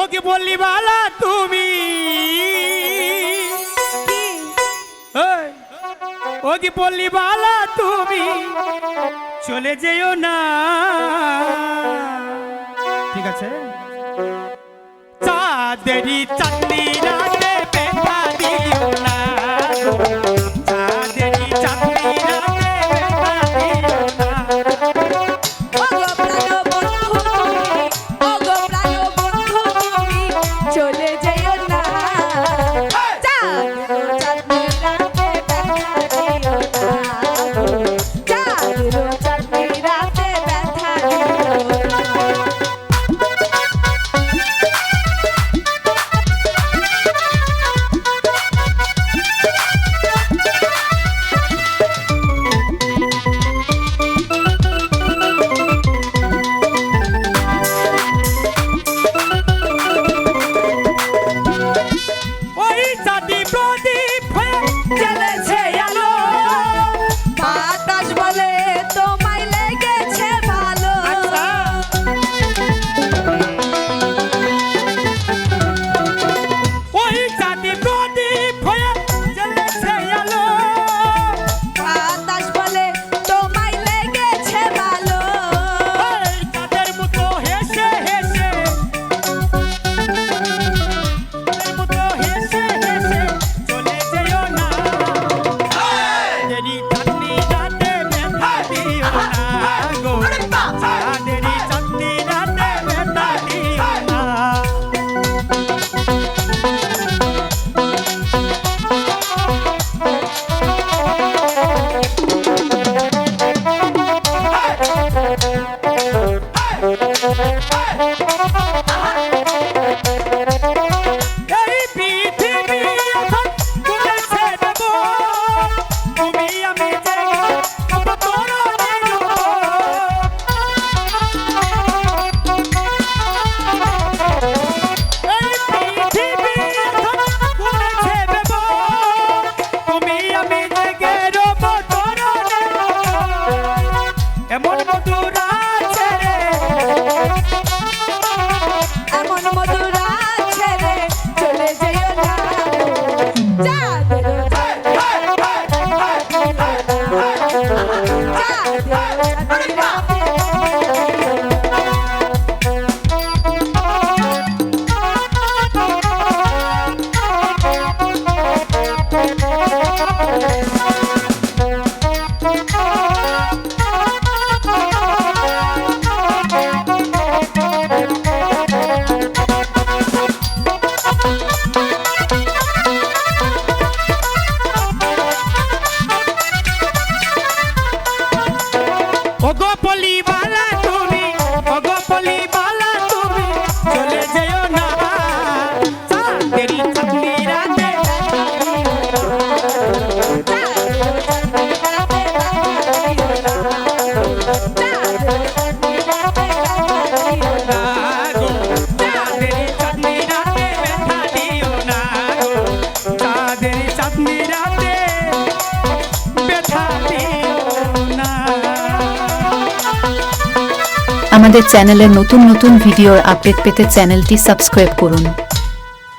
ওকে বললি বালা তুমি ওকে বললি বালা তুমি চলে যেও না, ঠিক আছে? চাঁদেরি চাঁদনি রাতে ব্যথা দিও না, চাঁদেরি চাঁদনি রাতে ব্যথা দিও না। ওগো প্রাণ বন্ধু তুমি চলে যেও না, চাঁদনি রাতে ব্যথা দিও না, চাঁদনি রাতে ব্যথা দিও না। আমাদের চ্যানেলের নতুন নতুন ভিডিওর আপডেট পেতে চ্যানেলটি সাবস্ক্রাইব করুন।